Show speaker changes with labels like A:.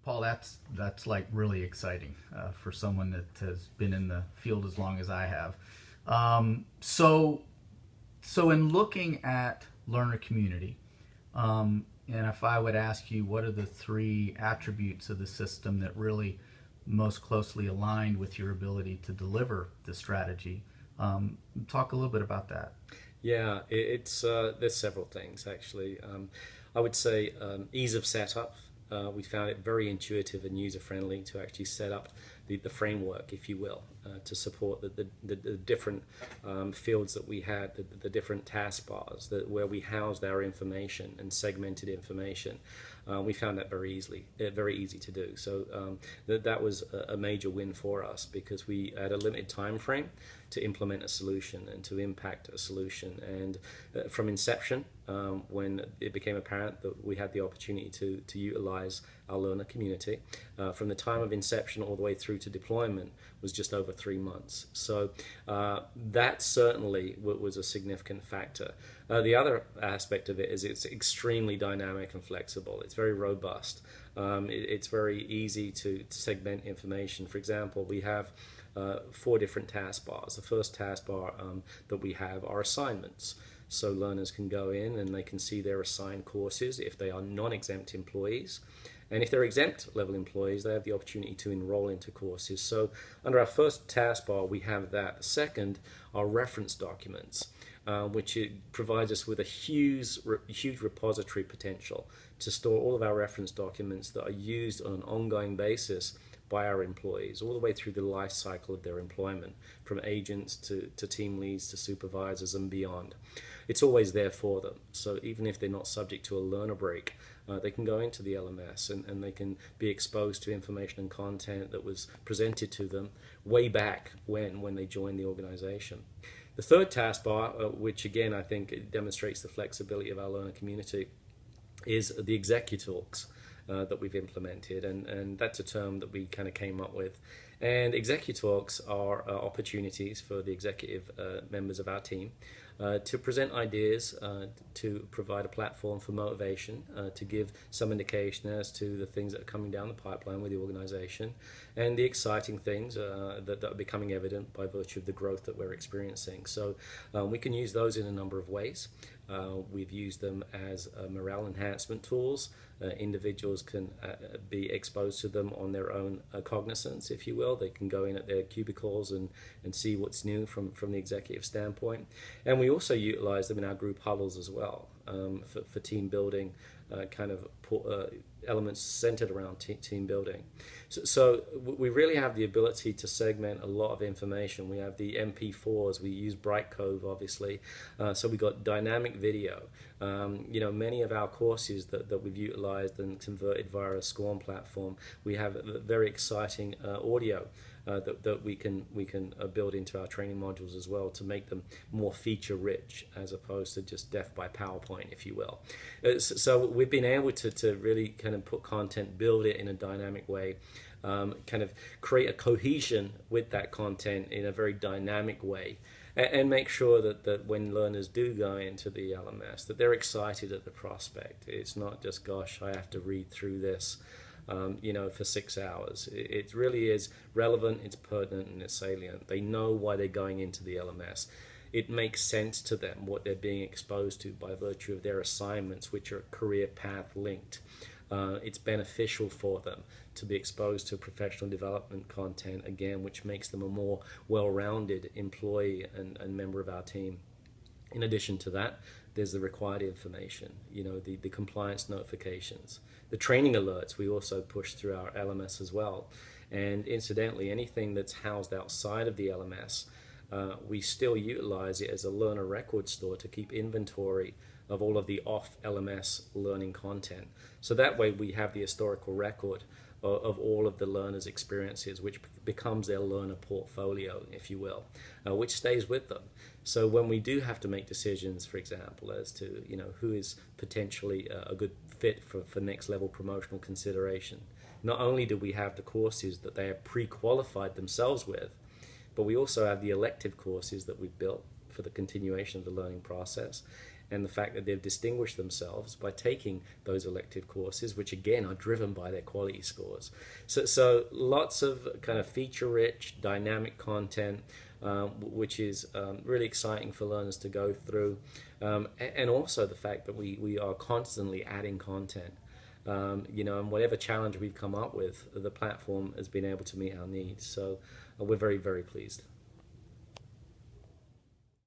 A: Paul, that's like really exciting for someone that has been in the field as long as I have. So in looking at learner community, and if I would ask you, what are the three attributes of the system that really most closely aligned with your ability to deliver the strategy? Talk a little bit about that.
B: Yeah, it's there's several things actually. I would say ease of setup. We found it very intuitive and user friendly to actually set up the framework, if you will, to support the different fields that we had, the different taskbars where we housed our information and segmented information. We found that very easy to do. So that was a major win for us because we had a limited time frame to implement a solution and to impact a solution. And from inception, when it became apparent that we had the opportunity to utilize our learner community, from the time of inception all the way through to deployment was just over 3 months. So that certainly was a significant factor. The other aspect of it is it's extremely dynamic and flexible. It's very robust. It's very easy to segment information. For example, we have 4 different taskbars. The first taskbar that we have are assignments. So learners can go in and they can see their assigned courses if they are non-exempt employees. And if they're exempt level employees, they have the opportunity to enroll into courses. So under our first taskbar, we have that. Second are reference documents, which it provides us with a huge repository potential to store all of our reference documents that are used on an ongoing basis by our employees all the way through the life cycle of their employment, from agents to team leads to supervisors and beyond. It's always there for them. So even if they're not subject to a learner break, they can go into the LMS and they can be exposed to information and content that was presented to them way back when they joined the organization. The third taskbar, which again I think demonstrates the flexibility of our learner community, is the executalks that we've implemented, and that's a term that we kind of came up with. And executalks are opportunities for the executive members of our team to present ideas, to provide a platform for motivation, to give some indication as to the things that are coming down the pipeline with the organization, and the exciting things that are becoming evident by virtue of the growth that we're experiencing. So we can use those in a number of ways. We've used them as morale enhancement tools. Individuals can be exposed to them on their own cognizance, if you will. They can go in at their cubicles and see what's new from the executive standpoint. And we also utilize them in our group huddles as well for team building, elements centered around team building. So we really have the ability to segment a lot of information. We have the MP4s, we use Brightcove obviously, so we got dynamic video. Many of our courses that we've utilized and converted via a SCORM platform, we have very exciting audio that we can build into our training modules as well to make them more feature rich as opposed to just death by PowerPoint, if you will. So we've been able to really kind of put content, build it in a dynamic way, kind of create a cohesion with that content in a very dynamic way, and make sure that when learners do go into the LMS, that they're excited at the prospect. It's not just, gosh, I have to read through this for 6 hours. It really is relevant, it's pertinent, and it's salient. They know why they're going into the LMS. It makes sense to them what they're being exposed to by virtue of their assignments, which are career path linked. It's beneficial for them to be exposed to professional development content, again, which makes them a more well-rounded employee and member of our team. In addition to that, there's the required information, the compliance notifications. The training alerts we also push through our LMS as well. And incidentally, anything that's housed outside of the LMS, we still utilize it as a learner record store to keep inventory of all of the off-LMS learning content. So that way we have the historical record of all of the learners' experiences, which becomes their learner portfolio, if you will, which stays with them. So when we do have to make decisions, for example, as to who is potentially a good fit for next level promotional consideration, not only do we have the courses that they have pre-qualified themselves with, but we also have the elective courses that we've built for the continuation of the learning process. and the fact that they've distinguished themselves by taking those elective courses, which again are driven by their quality scores. So lots of kind of feature-rich, dynamic content, which is really exciting for learners to go through, and also the fact that we are constantly adding content. And whatever challenge we've come up with, the platform has been able to meet our needs. So we're very, very pleased.